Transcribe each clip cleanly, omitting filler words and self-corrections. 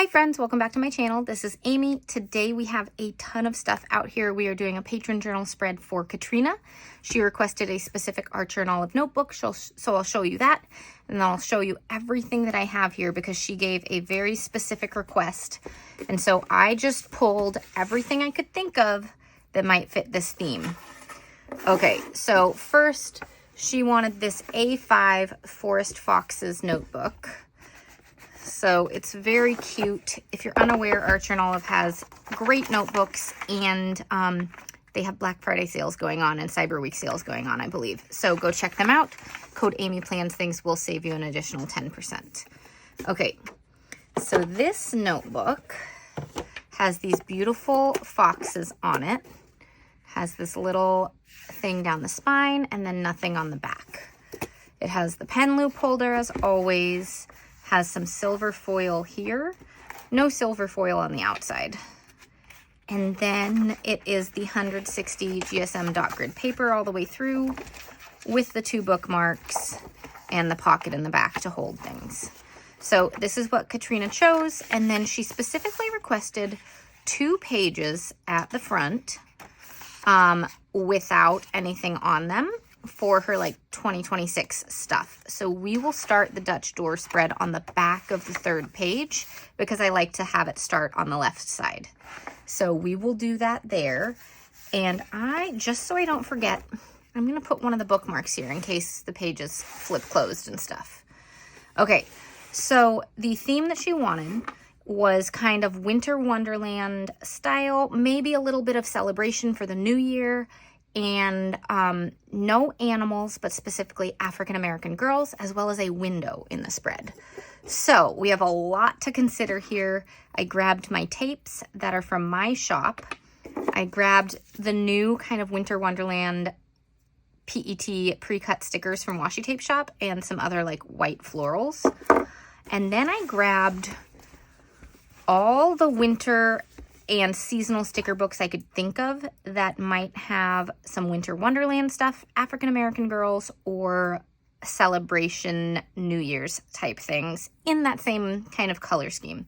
Hi friends, welcome back to my channel. This is Amy. Today we have a ton of stuff out here. We are doing a patron journal spread for Katrina. She requested a specific art journal of notebook, so I'll show you that. And then I'll show you everything that I have here because she gave a very specific request. And so I just pulled everything I could think of that might fit this theme. Okay, so first she wanted this A5 Forest Foxes notebook. So it's very cute. If you're unaware, Art Journal has great notebooks, and they have Black Friday sales going on and Cyber Week sales going on, I believe. So go check them out. Code Amy Plans Things will save you an additional 10%. Okay, so this notebook has these beautiful foxes on it. Has this little thing down the spine and then nothing on the back. It has the pen loop holder as always. Has some silver foil here, no silver foil on the outside. And then it is the 160 GSM dot grid paper all the way through with the 2 bookmarks and the pocket in the back to hold things. So this is what Katrina chose, and then she specifically requested 2 pages at the front without anything on them for her like 2026 stuff. So we will start the Dutch door spread on the back of the 3rd page because I like to have it start on the left side. So we will do that there. And just so I don't forget, I'm going to put one of the bookmarks here in case the pages flip closed and stuff. Okay, so the theme that she wanted was kind of Winter Wonderland style, maybe a little bit of celebration for the new year, and no animals, but specifically African-American girls, as well as a window in the spread. So we have a lot to consider here. I grabbed my tapes that are from my shop. I grabbed the new kind of Winter Wonderland PET pre-cut stickers from Washi Tape Shop and some other like white florals. And then I grabbed all the winter and seasonal sticker books I could think of that might have some Winter Wonderland stuff, African-American girls, or celebration New Year's type things in that same kind of color scheme.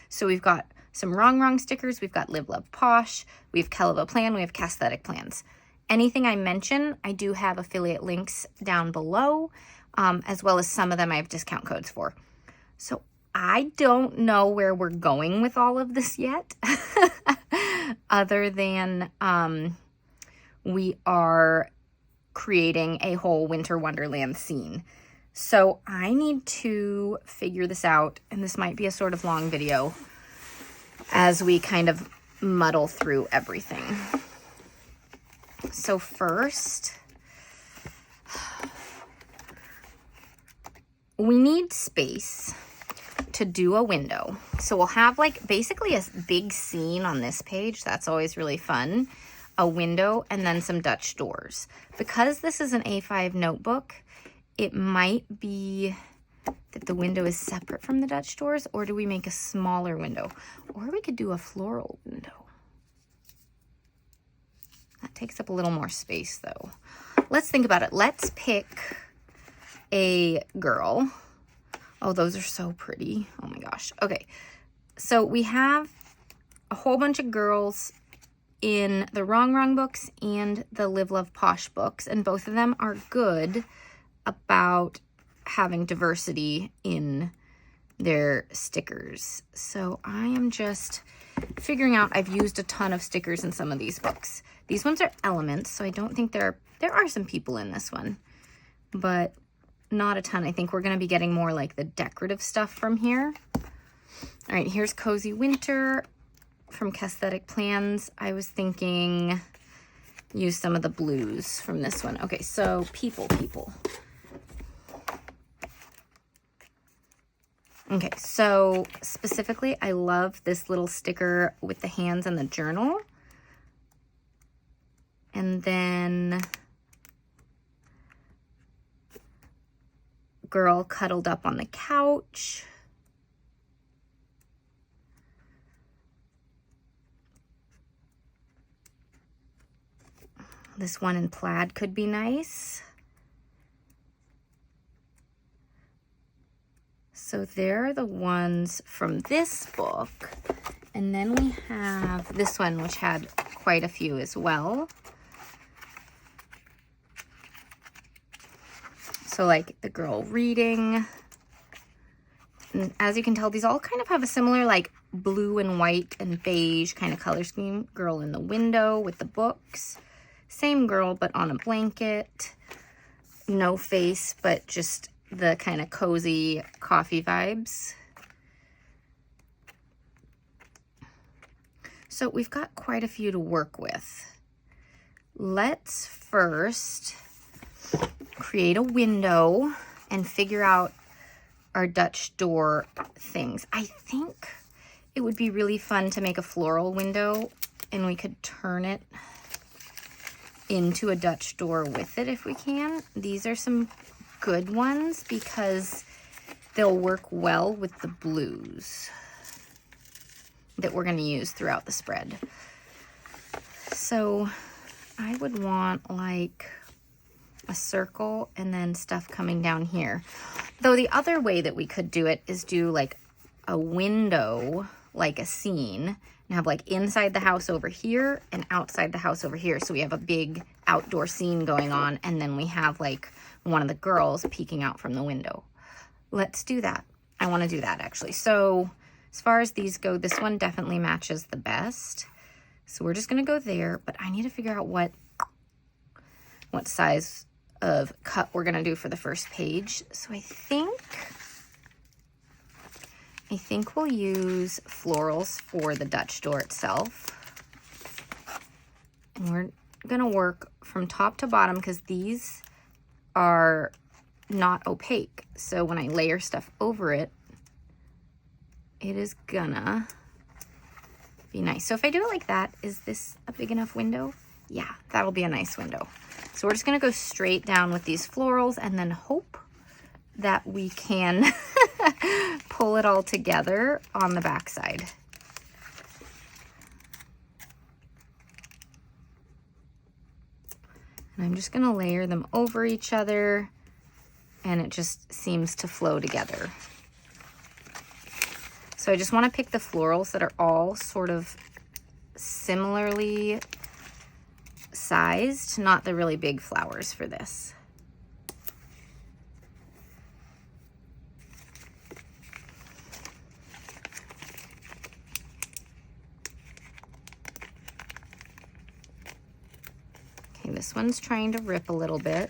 So we've got some Wrong stickers, we've got Live Love Posh, we have Keleva Plan, we have Casthetic Plans. Anything I mention, I do have affiliate links down below, as well as some of them I have discount codes for. So I don't know where we're going with all of this yet, other than we are creating a whole Winter Wonderland scene. So I need to figure this out, and this might be a sort of long video as we kind of muddle through everything. So first, we need space to do a window. So we'll have like basically a big scene on this page. That's always really fun. A window and then some Dutch doors. Because this is an A5 notebook, it might be that the window is separate from the Dutch doors, or do we make a smaller window? Or we could do a floral window. That takes up a little more space though. Let's think about it. Let's pick a girl. Oh, those are so pretty. Oh my gosh. Okay. So we have a whole bunch of girls in the Wrong books and the Live Love Posh books, and both of them are good about having diversity in their stickers. So I am just figuring out, I've used a ton of stickers in some of these books. These ones are elements, so I don't think there are some people in this one, but not a ton. I think we're going to be getting more like the decorative stuff from here. All right, here's Cozy Winter from Casthetic Plans. I was thinking use some of the blues from this one. Okay, so people. Okay, so specifically, I love this little sticker with the hands and the journal. And then girl cuddled up on the couch. This one in plaid could be nice. So there are the ones from this book. And then we have this one, which had quite a few as well. So like the girl reading. And as you can tell, these all kind of have a similar like blue and white and beige kind of color scheme. Girl in the window with the books. Same girl, but on a blanket. No face, but just the kind of cozy coffee vibes. So we've got quite a few to work with. Let's first create a window and figure out our Dutch door things. I think it would be really fun to make a floral window and we could turn it into a Dutch door with it if we can. These are some good ones because they'll work well with the blues that we're going to use throughout the spread. So I would want like a circle and then stuff coming down here. Though the other way that we could do it is do like a window, like a scene, and have like inside the house over here and outside the house over here. So we have a big outdoor scene going on, and then we have like one of the girls peeking out from the window. Let's do that. I want to do that actually. So as far as these go, this one definitely matches the best. So we're just going to go there, but I need to figure out what size of cut we're going to do for the first page. So I think we'll use florals for the Dutch door itself. And we're going to work from top to bottom because these are not opaque. So when I layer stuff over it, it is gonna be nice. So if I do it like that, is this a big enough window? Yeah, that'll be a nice window. So we're just gonna go straight down with these florals and then hope that we can pull it all together on the back side. And I'm just gonna layer them over each other, and it just seems to flow together. So I just want to pick the florals that are all sort of similarly sized, not the really big flowers for this. Okay, this one's trying to rip a little bit.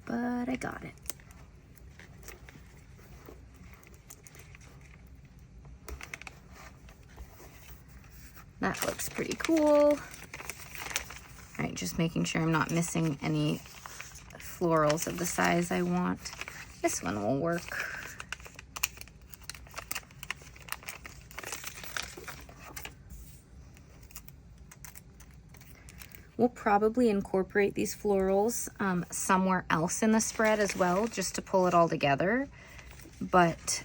But I got it. That looks pretty cool. All right, just making sure I'm not missing any florals of the size I want. This one will work. We'll probably incorporate these florals somewhere else in the spread as well, just to pull it all together. But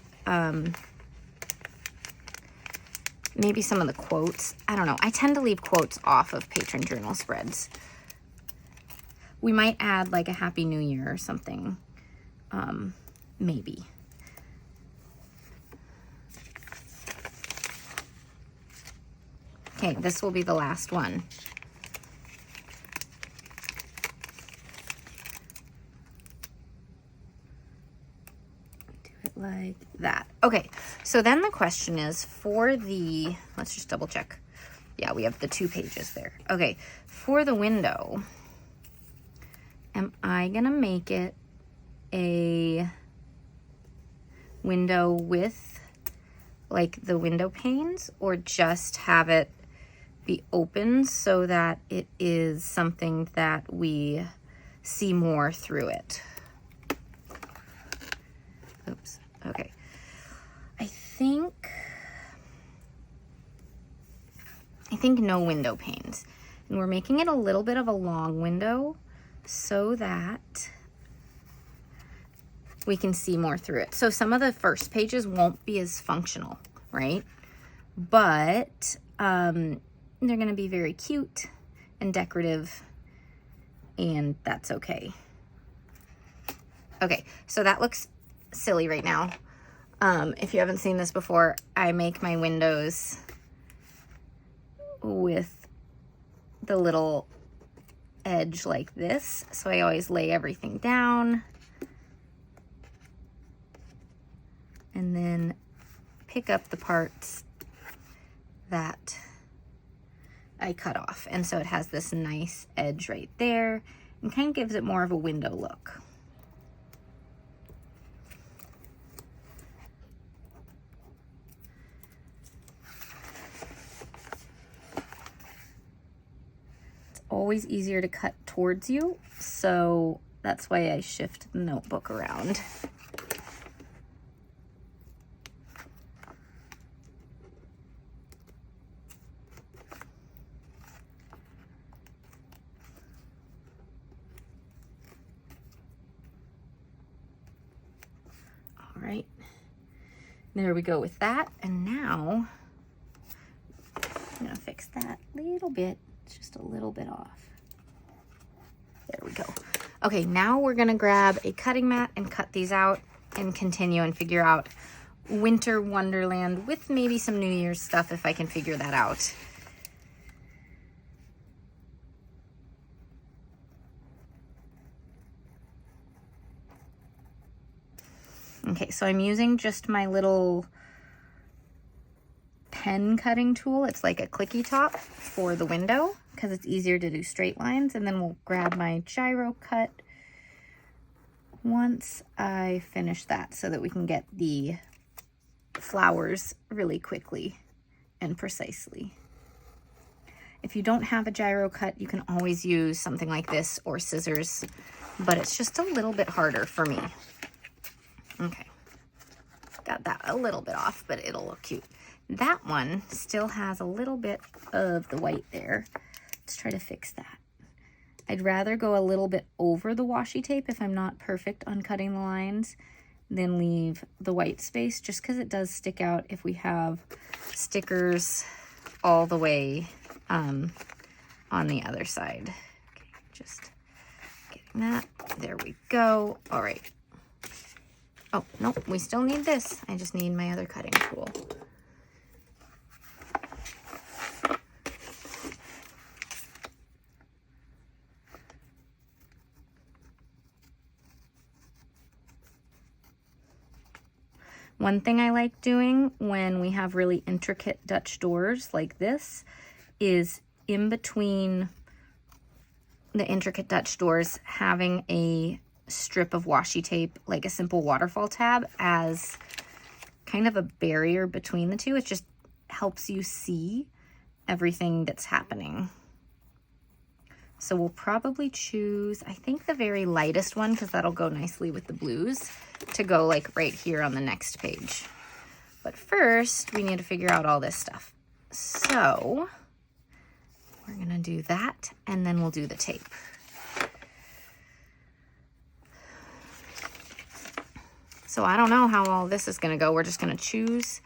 maybe some of the quotes. I don't know. I tend to leave quotes off of patron journal spreads. We might add like a Happy New Year or something. Maybe. Okay, this will be the last one. Like that. Okay, so then the question is for the, let's just double check. Yeah, we have the 2 pages there. Okay, for the window, am I gonna make it a window with like the window panes, or just have it be open so that it is something that we see more through it? Oops. Okay, I think no window panes. And we're making it a little bit of a long window so that we can see more through it. So some of the first pages won't be as functional, right? But they're gonna be very cute and decorative, and that's okay. Okay, so that looks silly right now. If you haven't seen this before, I make my windows with the little edge like this. So I always lay everything down and then pick up the parts that I cut off. And so it has this nice edge right there and kind of gives it more of a window look. Always easier to cut towards you, so that's why I shift the notebook around. All right, there we go with that. And now I'm gonna fix that little bit. It's just a little bit off. There we go. Okay, now we're gonna grab a cutting mat and cut these out and continue and figure out Winter Wonderland with maybe some New Year's stuff if I can figure that out. Okay, so I'm using just my little pen cutting tool. It's like a clicky top for the window because it's easier to do straight lines. And then we'll grab my gyro cut once I finish that so that we can get the flowers really quickly and precisely. If you don't have a gyro cut, you can always use something like this or scissors, but it's just a little bit harder for me. Okay, got that a little bit off, but it'll look cute. That one still has a little bit of the white there. Let's try to fix that. I'd rather go a little bit over the washi tape if I'm not perfect on cutting the lines than leave the white space, just because it does stick out if we have stickers all the way on the other side. Okay, just getting that. There we go. All right. Oh, nope, we still need this. I just need my other cutting tool. One thing I like doing when we have really intricate Dutch doors like this is in between the intricate Dutch doors having a strip of washi tape, like a simple waterfall tab, as kind of a barrier between the two. It just helps you see everything that's happening. So we'll probably choose, I think, the very lightest one because that'll go nicely with the blues to go like right here on the next page. But first, we need to figure out all this stuff. So we're gonna do that and then we'll do the tape. So I don't know how all this is gonna go. We're just gonna choose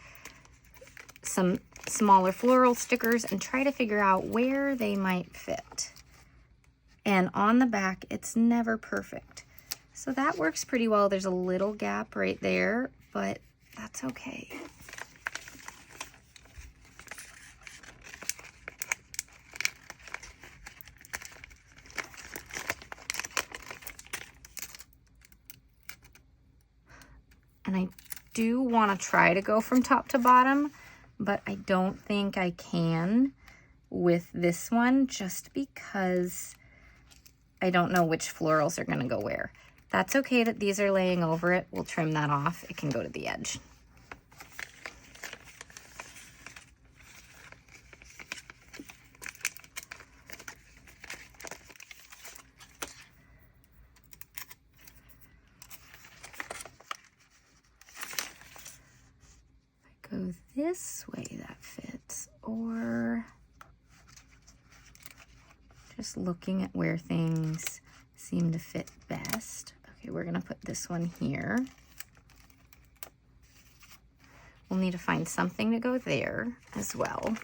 some smaller floral stickers and try to figure out where they might fit. And on the back, it's never perfect. So that works pretty well. There's a little gap right there, but that's okay. And I do want to try to go from top to bottom, but I don't think I can with this one just because I don't know which florals are going to go where. That's okay that these are laying over it. We'll trim that off. It can go to the edge. If I go this way, that fits, or just looking at where things seem to fit best. Okay, we're gonna put this one here. We'll need to find something to go there as well.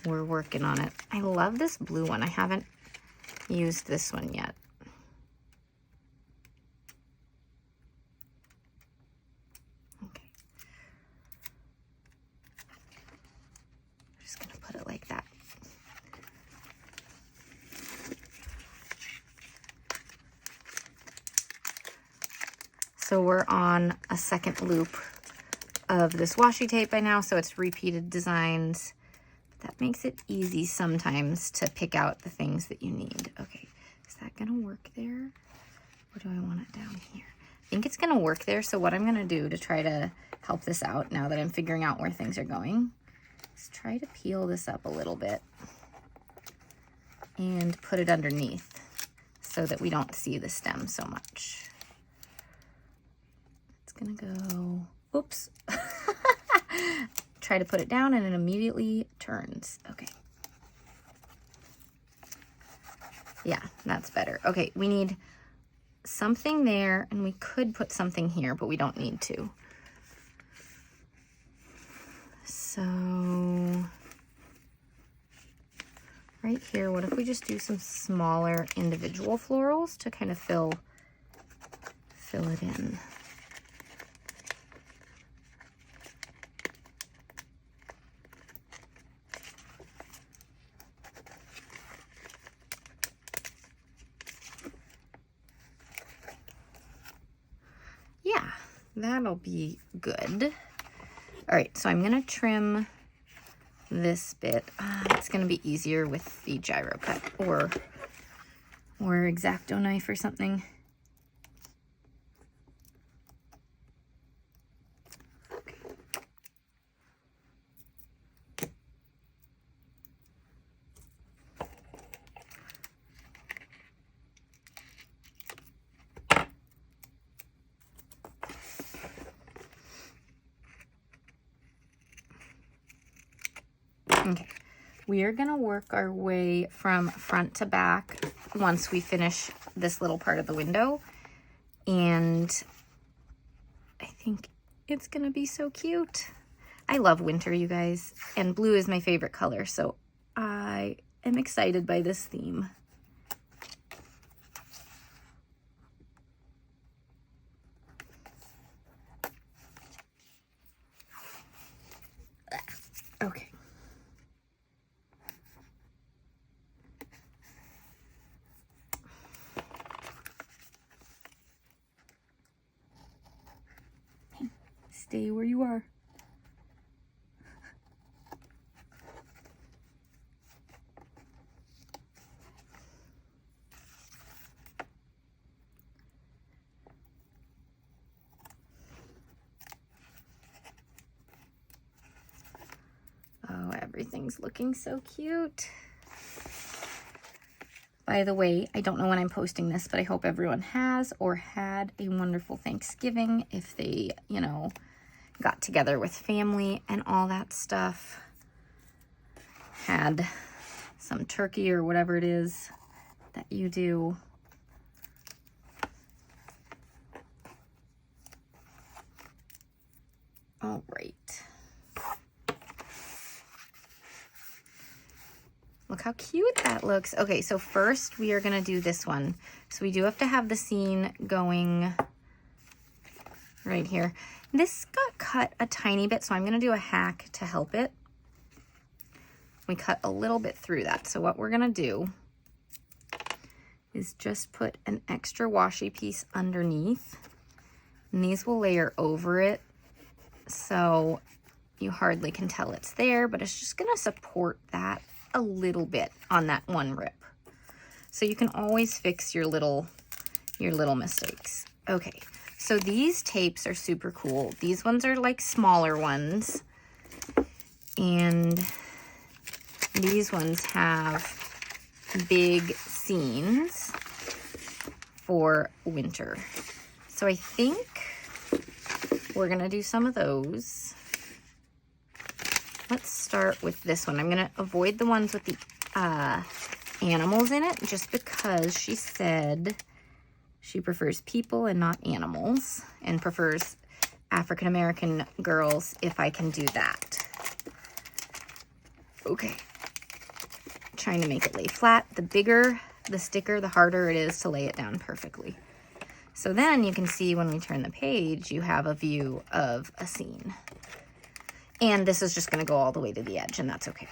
we're working on it. I love this blue one. I haven't used this one yet. Okay. I'm just gonna put it like that. So we're on a second loop of this washi tape by now, so it's repeated designs. That makes it easy sometimes to pick out the things that you need. Okay, is that gonna work there? Or do I want it down here? I think it's gonna work there, so what I'm gonna do to try to help this out now that I'm figuring out where things are going is try to peel this up a little bit and put it underneath so that we don't see the stem so much. It's gonna go, oops. Try to put it down and it immediately turns. Okay. Yeah, that's better. Okay, we need something there, and we could put something here, but we don't need to. So right here, what if we just do some smaller individual florals to kind of fill it in? Yeah, that'll be good. All right, so I'm gonna trim this bit. It's gonna be easier with the gyro cut or X-Acto knife or something. Okay, we are gonna work our way from front to back once we finish this little part of the window, and I think it's gonna be so cute. I love winter, you guys, and blue is my favorite color, so I am excited by this theme. Okay. Stay where you are. Oh, everything's looking so cute. By the way, I don't know when I'm posting this, but I hope everyone has or had a wonderful Thanksgiving if they, you know, got together with family and all that stuff. Had some turkey or whatever it is that you do. All right. Look how cute that looks. Okay, so first we are gonna do this one. So we do have to have the scene going right here. This got cut a tiny bit, so I'm gonna do a hack to help it. We cut a little bit through that. So what we're gonna do is just put an extra washi piece underneath, and these will layer over it, so you hardly can tell it's there, but it's just gonna support that a little bit on that one rip. So you can always fix your little mistakes. Okay, so these tapes are super cool. These ones are like smaller ones, and these ones have big scenes for winter. So I think we're gonna do some of those. Let's start with this one. I'm gonna avoid the ones with the animals in it, just because she said she prefers people and not animals, and prefers African-American girls if I can do that. Okay, trying to make it lay flat. The bigger the sticker, the harder it is to lay it down perfectly. So then you can see when we turn the page, you have a view of a scene. And this is just going to go all the way to the edge, and that's okay.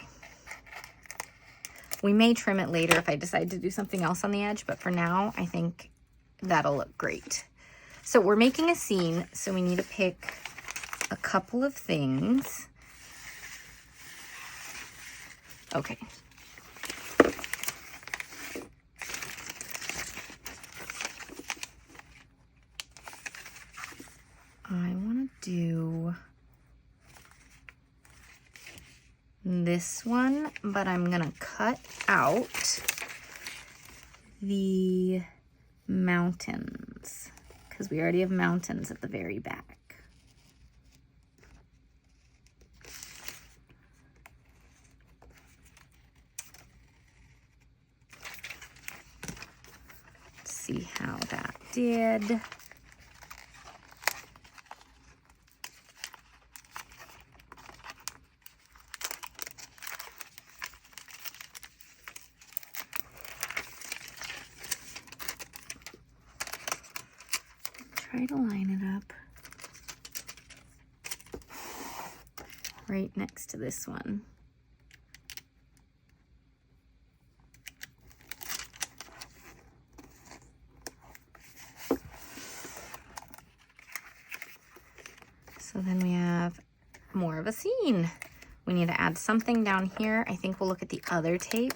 We may trim it later if I decide to do something else on the edge, but for now, I think that'll look great. So we're making a scene, so we need to pick a couple of things. Okay. I want to do this one, but I'm going to cut out the mountains because we already have mountains at the very back. Let's see how that did. Try to line it up right next to this one. So then we have more of a scene. We need to add something down here. I think we'll look at the other tape.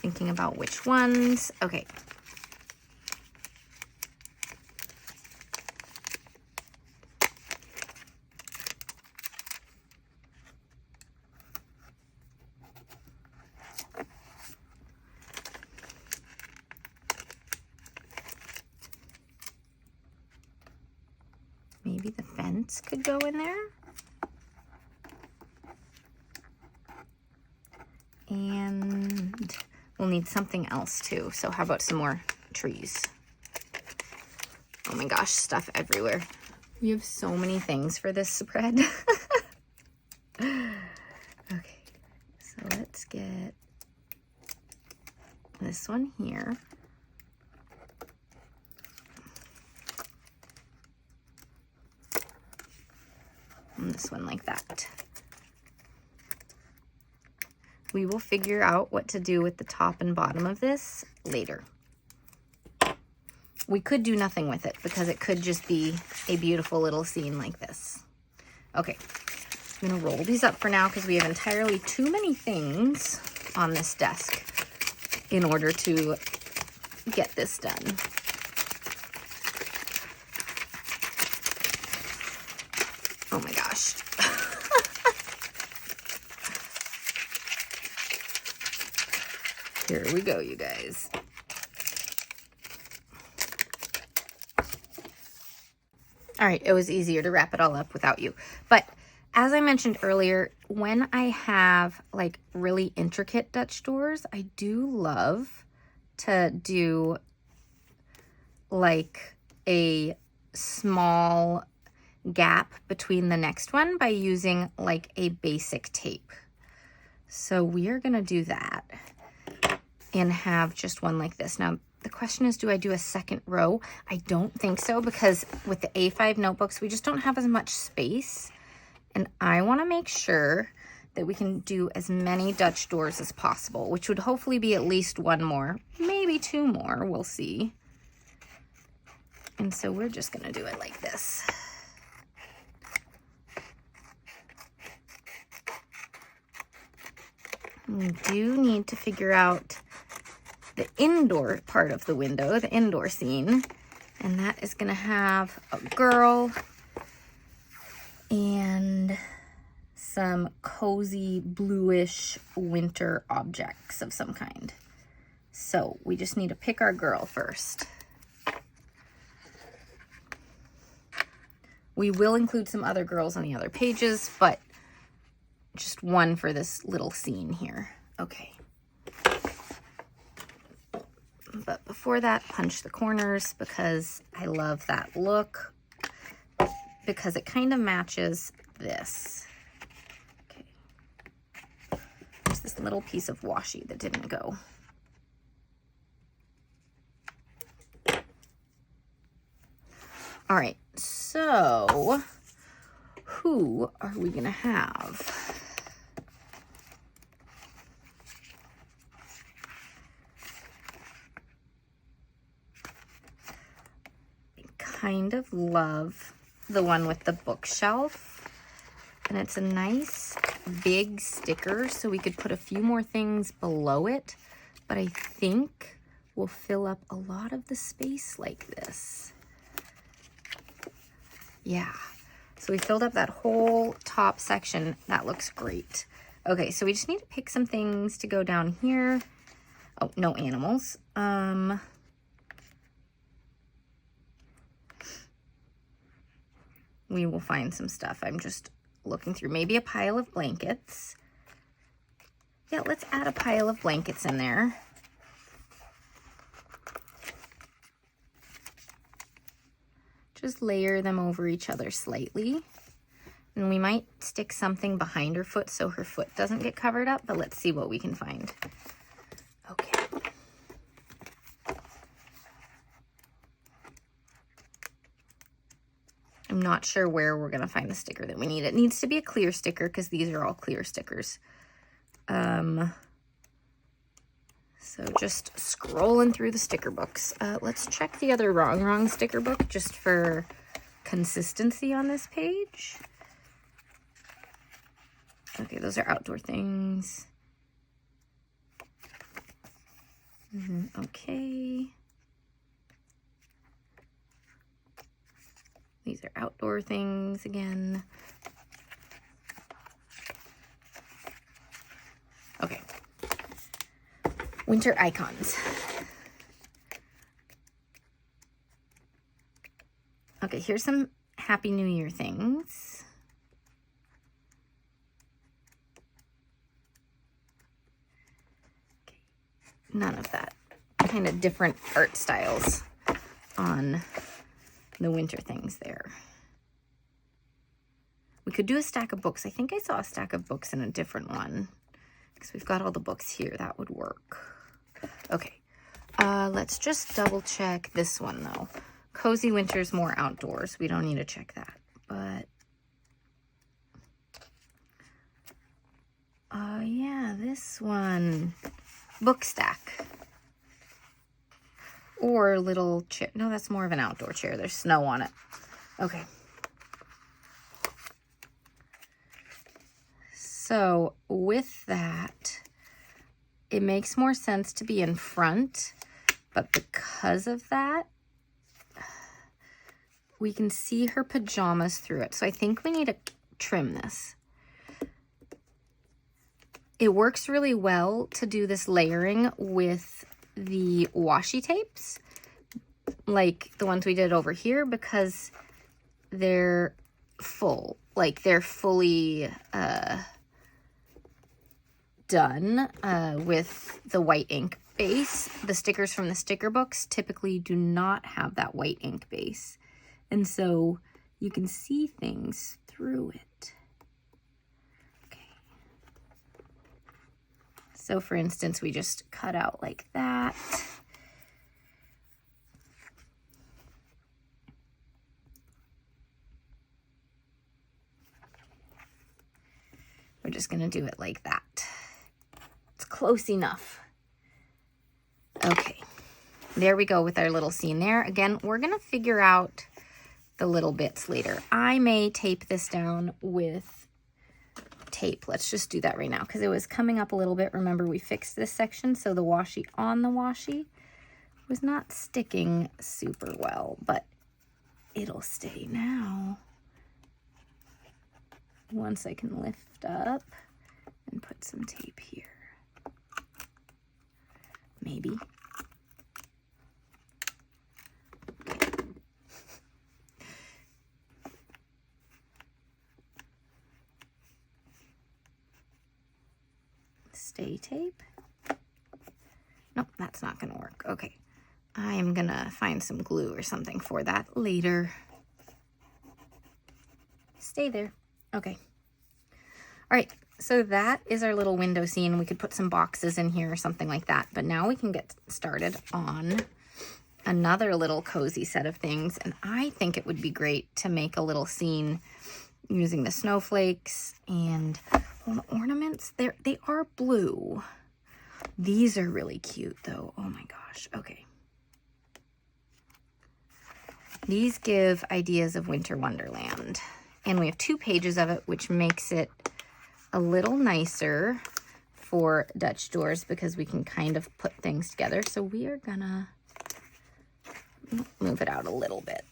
Thinking about which ones. Okay. Maybe the fence could go in there. And we'll need something else too. So how about some more trees? Oh my gosh, stuff everywhere. We have so many things for this spread. Okay, so let's get this one here. And this one like that. We will figure out what to do with the top and bottom of this later. We could do nothing with it because it could just be a beautiful little scene like this. Okay, I'm gonna roll these up for now because we have entirely too many things on this desk in order to get this done. Oh my gosh. Here we go, you guys. All right, it was easier to wrap it all up without you. But as I mentioned earlier, when I have like really intricate Dutch doors, I do love to do like a small gap between the next one by using like a basic tape. So we are gonna do that and have just one like this. Now, the question is, do I do a second row? I don't think so because with the A5 notebooks, we just don't have as much space. And I wanna make sure that we can do as many Dutch doors as possible, which would hopefully be at least one more, maybe two more, we'll see. And so we're just gonna do it like this. We do need to figure out the indoor part of the window, the indoor scene, and that is gonna have a girl and some cozy bluish winter objects of some kind. So we just need to pick our girl first. We will include some other girls on the other pages, but just one for this little scene here. Okay. But before that, punch the corners because I love that look, because it kind of matches this. Okay. There's this little piece of washi that didn't go. All right, so who are we gonna have? I kind of love the one with the bookshelf, and it's a nice big sticker, so we could put a few more things below it, but I think we'll fill up a lot of the space like this. Yeah, so we filled up that whole top section. That looks great. Okay, so we just need to pick some things to go down here. Oh, no animals. We will find some stuff. I'm just looking through. Maybe a pile of blankets. Yeah, let's add a pile of blankets in there. Just layer them over each other slightly. And we might stick something behind her foot so her foot doesn't get covered up, but let's see what we can find. Okay. I'm not sure where we're gonna find the sticker that we need. It needs to be a clear sticker because these are all clear stickers. So just scrolling through the sticker books. Let's check the other wrong sticker book just for consistency on this page. Okay, those are outdoor things. Okay. These are outdoor things again. Okay. Winter icons. Okay, here's some Happy New Year things. Okay. None of that. Kind of different art styles on the winter things there. We could do a stack of books. I think I saw a stack of books in a different one because we've got all the books here. That would work. Okay, let's just double check this one though. Cozy Winter's more outdoors. We don't need to check that, but yeah, this one, book stack or little chair. No, that's more of an outdoor chair. There's snow on it. Okay. So with that, it makes more sense to be in front, but because of that, we can see her pajamas through it. So I think we need to trim this. It works really well to do this layering with the washi tapes, like the ones we did over here, because they're full, like they're fully done with the white ink base. The stickers from the sticker books typically do not have that white ink base. And so you can see things through it. Okay. So for instance, we just cut out like that. We're just gonna do it like that. It's close enough. Okay, there we go with our little scene there. Again, we're gonna figure out the little bits later. I may tape this down with tape. Let's just do that right now because it was coming up a little bit. Remember, we fixed this section, so the washi on the washi was not sticking super well, but it'll stay now. Once I can lift up and put some tape here. Maybe. Sticky tape. Nope, that's not gonna work. Okay, I am gonna find some glue or something for that later. Stay there. Okay. All right, so that is our little window scene. We could put some boxes in here or something like that, but now we can get started on another little cozy set of things. And I think it would be great to make a little scene using the snowflakes and the ornaments. They are blue. These are really cute though. Oh my gosh. Okay. These give ideas of Winter Wonderland. And we have 2 pages of it, which makes it a little nicer for Dutch doors because we can kind of put things together. So we are gonna move it out a little bit.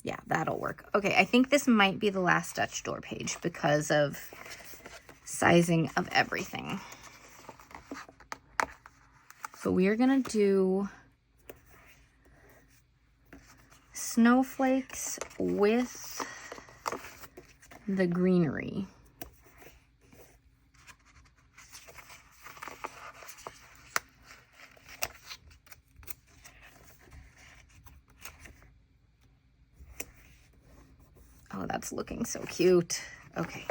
Yeah, that'll work. Okay, I think this might be the last Dutch door page because of sizing of everything. So we are gonna do snowflakes with the greenery. Oh, that's looking so cute. Okay.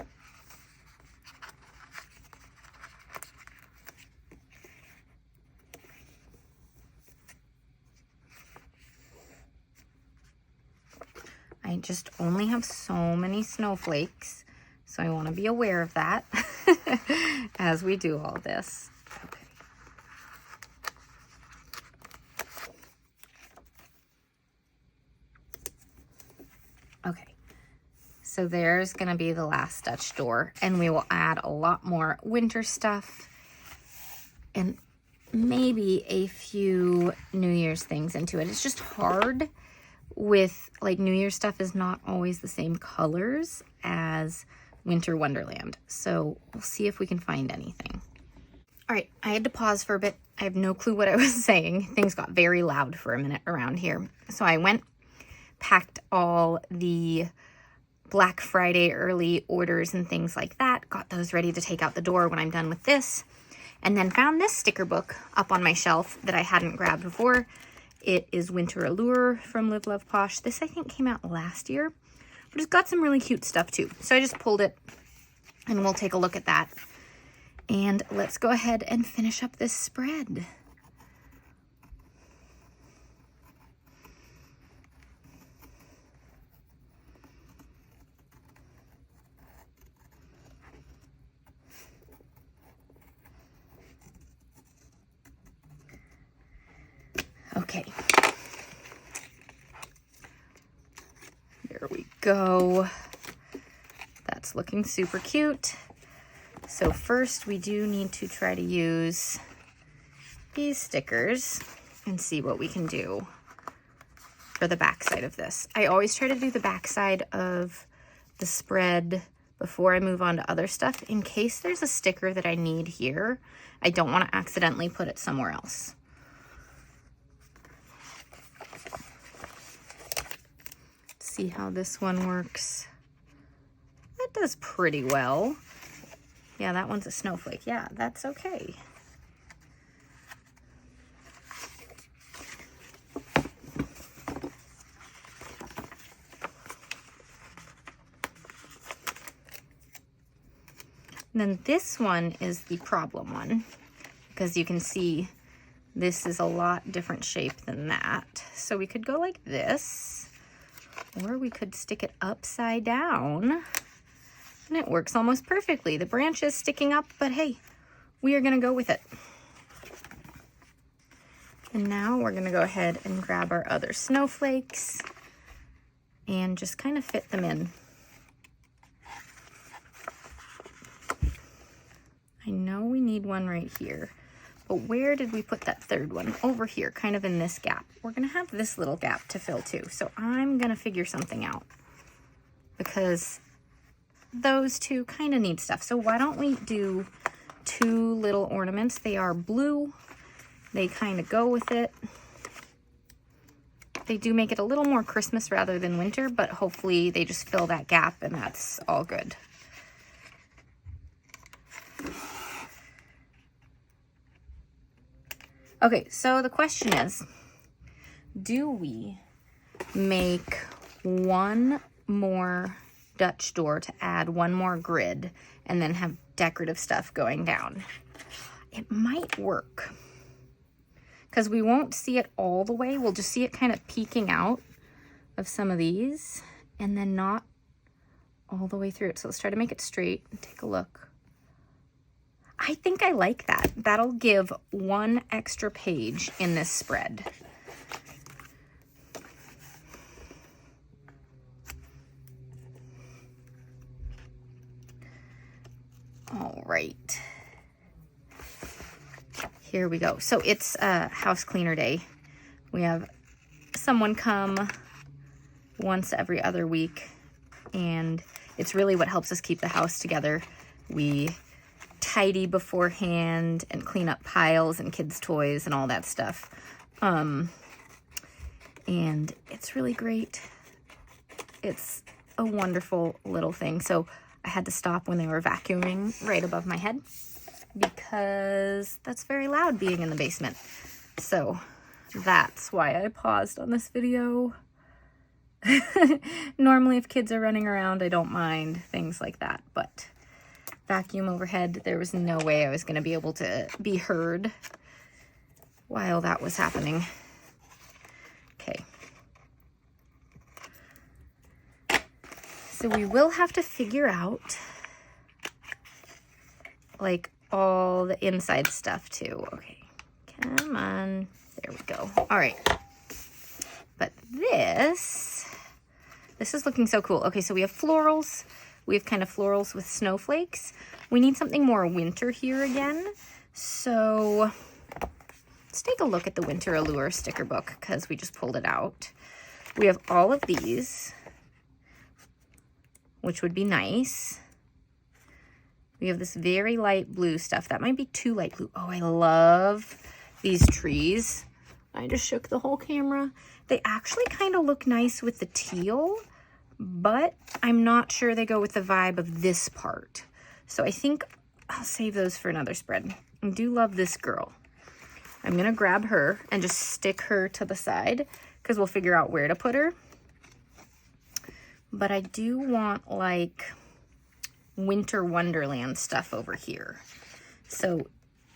I just only have so many snowflakes, so I want to be aware of that as we do all this. Okay, so there's going to be the last Dutch door, and we will add a lot more winter stuff and maybe a few New Year's things into it. It's just hard with, like, New Year's stuff is not always the same colors as Winter Wonderland. So we'll see if we can find anything. All right, I had to pause for a bit. I have no clue what I was saying. Things got very loud for a minute around here. So I went, packed all the Black Friday early orders and things like that, got those ready to take out the door when I'm done with this, and then found this sticker book up on my shelf that I hadn't grabbed before. It is Winter Allure from Live Love Posh. This, I think, came out last year, but it's got some really cute stuff too. So I just pulled it and we'll take a look at that. And let's go ahead and finish up this spread. Okay, there we go. That's looking super cute. So first we do need to try to use these stickers and see what we can do for the back side of this. I always try to do the back side of the spread before I move on to other stuff in case there's a sticker that I need here. I don't want to accidentally put it somewhere else. See how this one works. That does pretty well. Yeah, that one's a snowflake. Yeah, that's okay. And then this one is the problem one, because you can see this is a lot different shape than that. So we could go like this, or we could stick it upside down, and it works almost perfectly. The branch is sticking up, but hey, we are gonna go with it. And now we're gonna go ahead and grab our other snowflakes and just kind of fit them in. I know we need one right here, but where did we put that third one? Over here, kind of in this gap. We're gonna have this little gap to fill too, so I'm gonna figure something out because those two kind of need stuff. So why don't we do two little ornaments? They are blue. They kind of go with it. They do make it a little more Christmas rather than winter, but hopefully they just fill that gap and that's all good. Okay, so the question is, do we make one more Dutch door to add one more grid and then have decorative stuff going down? It might work because we won't see it all the way. We'll just see it kind of peeking out of some of these and then not all the way through it. So let's try to make it straight and take a look. I think I like that. That'll give one extra page in this spread. All right. Here we go. So it's a house cleaner day. We have someone come once every other week, and it's really what helps us keep the house together. We tidy beforehand and clean up piles and kids' toys and all that stuff. And it's really great. It's a wonderful little thing. So I had to stop when they were vacuuming right above my head because that's very loud being in the basement. So that's why I paused on this video. Normally if kids are running around, I don't mind things like that, but vacuum overhead, there was no way I was going to be able to be heard while that was happening. Okay. So we will have to figure out like all the inside stuff too. Okay, come on. There we go. All right. But this is looking so cool. Okay, so we have florals. We have kind of florals with snowflakes. We need something more winter here again. So let's take a look at the Winter Allure sticker book because we just pulled it out. We have all of these, which would be nice. We have this very light blue stuff. That might be too light blue. Oh, I love these trees. I just shook the whole camera. They actually kind of look nice with the teal, but I'm not sure they go with the vibe of this part. So I think I'll save those for another spread. I do love this girl. I'm gonna grab her and just stick her to the side because we'll figure out where to put her. But I do want like Winter Wonderland stuff over here. So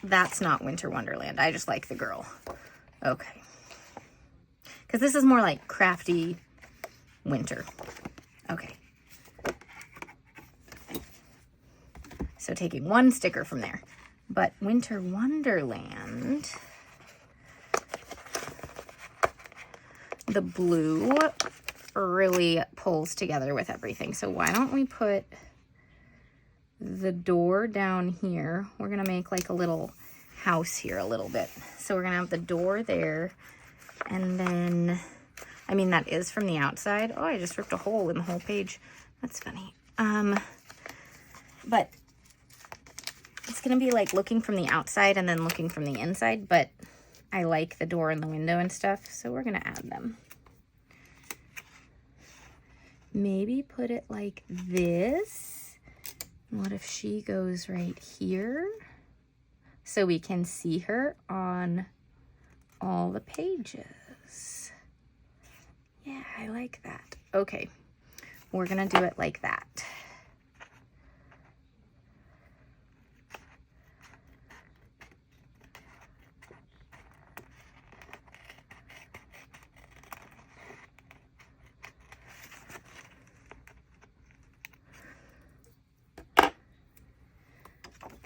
that's not Winter Wonderland. I just like the girl. Okay. Because this is more like crafty winter. Okay. So taking one sticker from there. But Winter Wonderland, the blue really pulls together with everything. So why don't we put the door down here? We're going to make like a little house here a little bit. So we're going to have the door there. And then, I mean, that is from the outside. Oh, I just ripped a hole in the whole page. That's funny. But it's going to be like looking from the outside and then looking from the inside. But I like the door and the window and stuff. So we're going to add them. Maybe put it like this. What if she goes right here? So we can see her on all the pages. Yeah, I like that. Okay, we're gonna do it like that.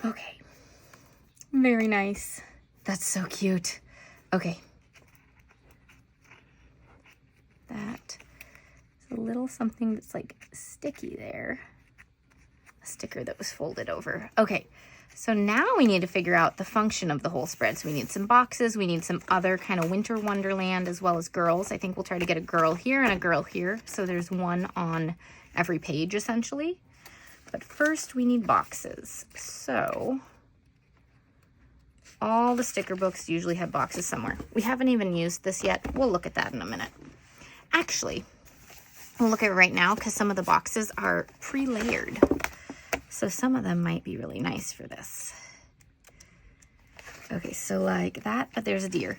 Okay, very nice. That's so cute. Okay. That is a little something that's like sticky there. A sticker that was folded over. Okay, so now we need to figure out the function of the whole spread. So we need some boxes. We need some other kind of Winter Wonderland as well as girls. I think we'll try to get a girl here and a girl here. So there's one on every page essentially. But first we need boxes. So all the sticker books usually have boxes somewhere. We haven't even used this yet. We'll look at that in a minute. Actually, we'll look at it right now because some of the boxes are pre-layered. So some of them might be really nice for this. Okay, so like that, but there's a deer.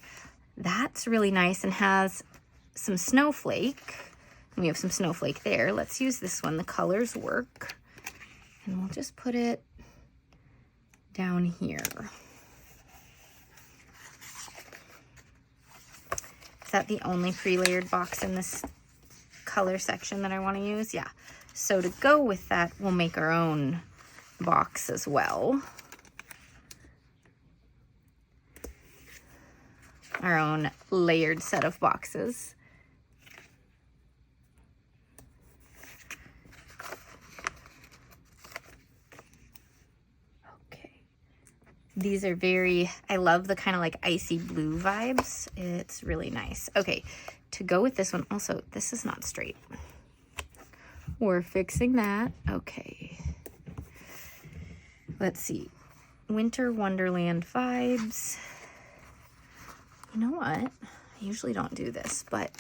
That's really nice and has some snowflake. We have some snowflake there. Let's use this one. The colors work. And we'll just put it down here. Is that the only pre-layered box in this color section that I want to use? Yeah. So to go with that, we'll make our own box as well. Our own layered set of boxes. Okay. These are very, I love the kind of like icy blue vibes. It's really nice. Okay, to go with this one, also, this is not straight. We're fixing that. Okay. Let's see. Winter Wonderland vibes. You know what? I usually don't do this, but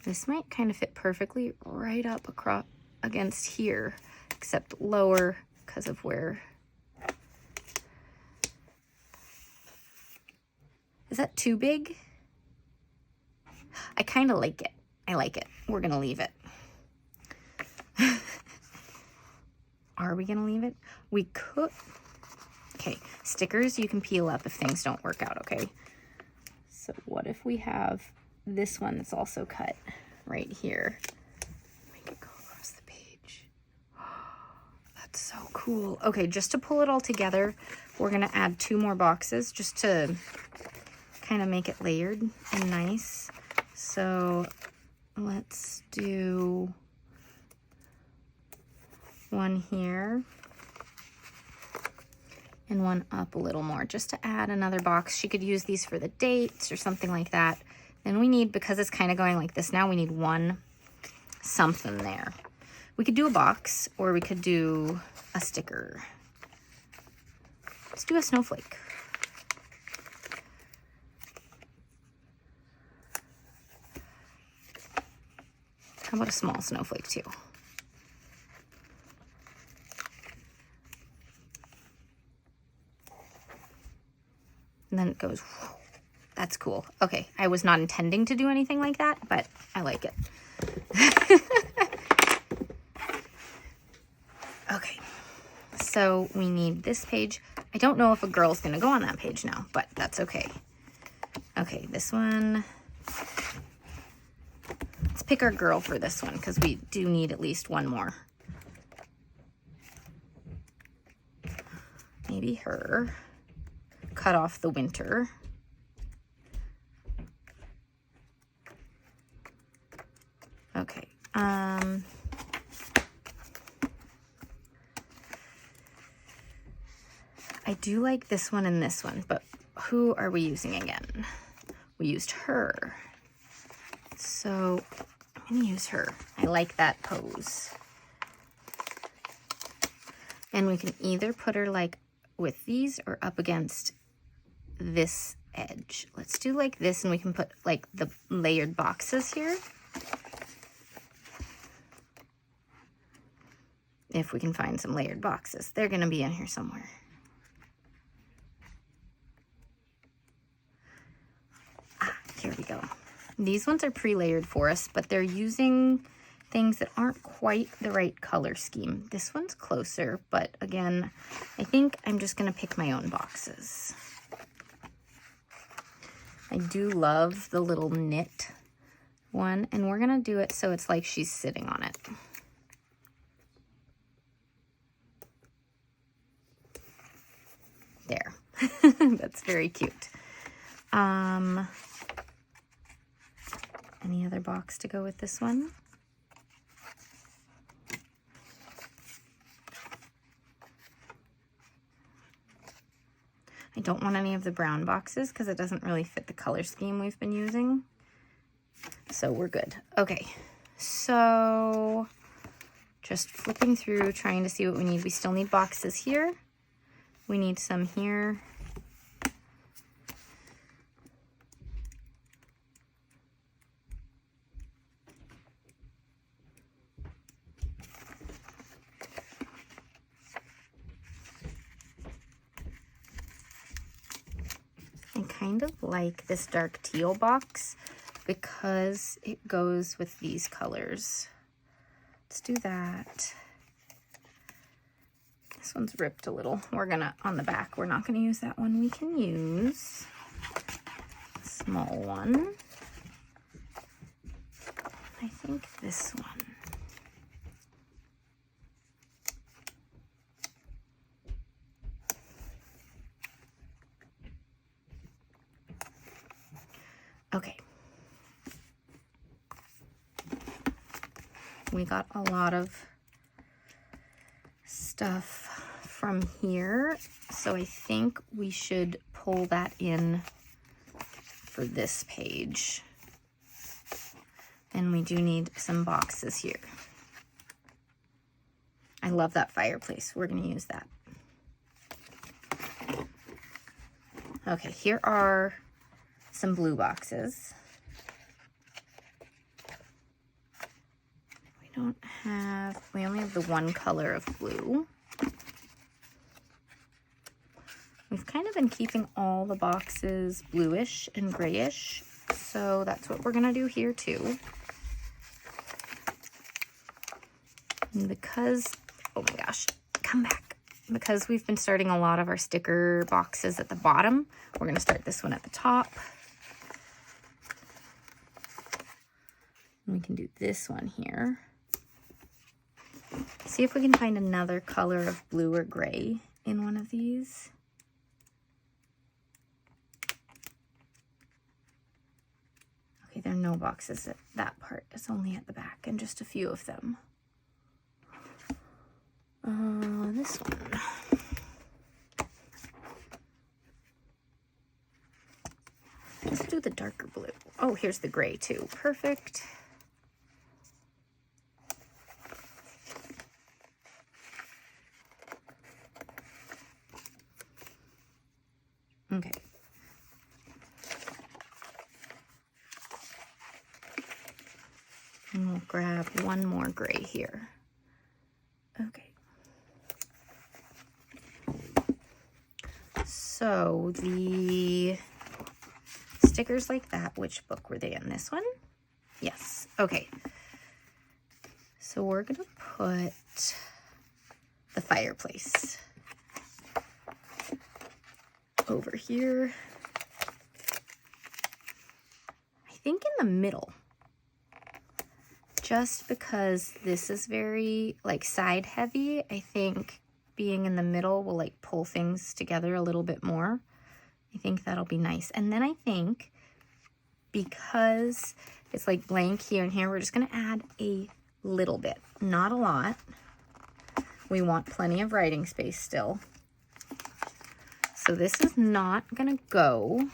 this might kind of fit perfectly right up across against here, except lower because of where. Is that too big? I kind of like it. I like it. We're going to leave it. Are we going to leave it? We could. Okay, stickers you can peel up if things don't work out, okay? So what if we have this one that's also cut right here? Make it go across the page. That's so cool. Okay, just to pull it all together, we're gonna add 2 more boxes just to kind of make it layered and nice. So let's do one here. And one up a little more just to add another box. She could use these for the dates or something like that. Then we need, because it's kind of going like this now, we need one something there. We could do a box or we could do a sticker. Let's do a snowflake. How about a small snowflake too? And then it goes, whew. That's cool. Okay, I was not intending to do anything like that, but I like it. Okay, so we need this page. I don't know if a girl's gonna go on that page now, but that's okay. Okay, this one. Let's pick our girl for this one because we do need at least one more. Maybe her. Cut off the winter. Okay. I do like this one and this one, but who are we using again? We used her. So I'm gonna use her. I like that pose. And we can either put her like with these or up against this edge. Let's do like this and we can put like the layered boxes here. If we can find some layered boxes. They're gonna be in here somewhere. Ah, here we go. These ones are pre-layered for us, but they're using things that aren't quite the right color scheme. This one's closer, but again, I think I'm just gonna pick my own boxes. I do love the little knit one, and we're gonna do it so it's like she's sitting on it. There. That's very cute. Any other box to go with this one? I don't want any of the brown boxes because it doesn't really fit the color scheme we've been using. So we're good. Okay, so just flipping through, trying to see what we need. We still need boxes here. We need some here. I kind of like this dark teal box because it goes with these colors. Let's do that. This one's ripped a little. We're gonna, on the back, we're not gonna use that one. We can use a small one. I think this one. Okay. We got a lot of stuff from here, so I think we should pull that in for this page. And we do need some boxes here. I love that fireplace. We're going to use that. Okay, here are some blue boxes. We only have the one color of blue. We've kind of been keeping all the boxes bluish and grayish, so that's what we're gonna do here too. And because, oh my gosh, come back. Because we've been starting a lot of our sticker boxes at the bottom, we're gonna start this one at the top. And we can do this one here. See if we can find another color of blue or gray in one of these. Okay, there are no boxes at that part. It's only at the back and just a few of them. This one. Let's do the darker blue. Oh, here's the gray too. Perfect. Okay. And we'll grab one more gray here. Okay. So the stickers like that, which book were they in? This one? Yes. Okay. So we're gonna put the fireplace over here. I think in the middle. Just because this is very like side heavy, I think being in the middle will like pull things together a little bit more. I think that'll be nice. And then I think because it's like blank here and here, we're just gonna add a little bit, not a lot. We want plenty of writing space still. So this is not gonna go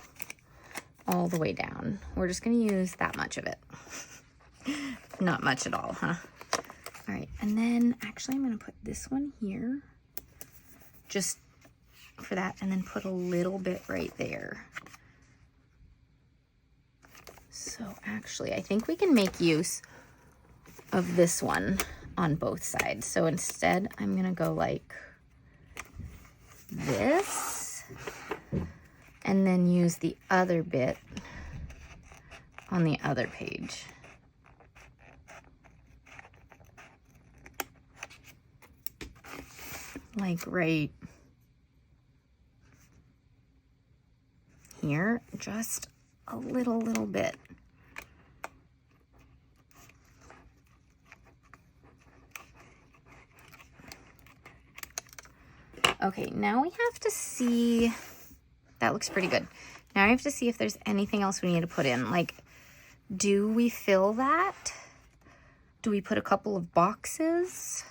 all the way down. We're just gonna use that much of it. Not much at all, huh? All right, and then actually I'm gonna put this one here just for that, and then put a little bit right there. So actually, I think we can make use of this one on both sides. So instead, I'm gonna go like this, and then use the other bit on the other page. Like right here, just a little bit. Okay, now we have to see, that looks pretty good. Now I have to see if there's anything else we need to put in. Like, do we fill that? Do we put a couple of boxes?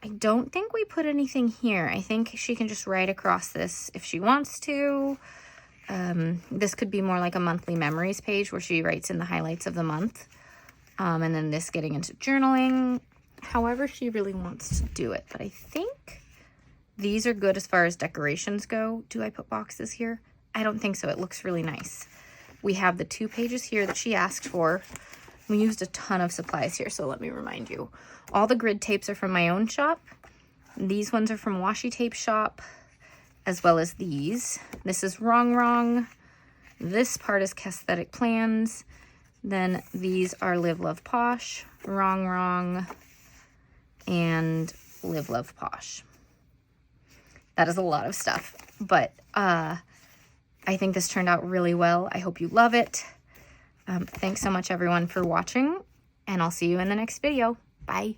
I don't think we put anything here. I think she can just write across this if she wants to. This could be more like a monthly memories page where she writes in the highlights of the month. And then this getting into journaling, however she really wants to do it. But I think these are good as far as decorations go. Do I put boxes here? I don't think so. It looks really nice. We have the 2 pages here that she asked for. We used a ton of supplies here, so let me remind you. All the grid tapes are from my own shop. These ones are from Washi Tape Shop. as well as these. This is Wrong Wrong. This part is Casthetic Plans. Then these are Live Love Posh, Wrong Wrong, and Live Love Posh. That is a lot of stuff, but I think this turned out really well. I hope you love it. Thanks so much, everyone, for watching, and I'll see you in the next video. Bye.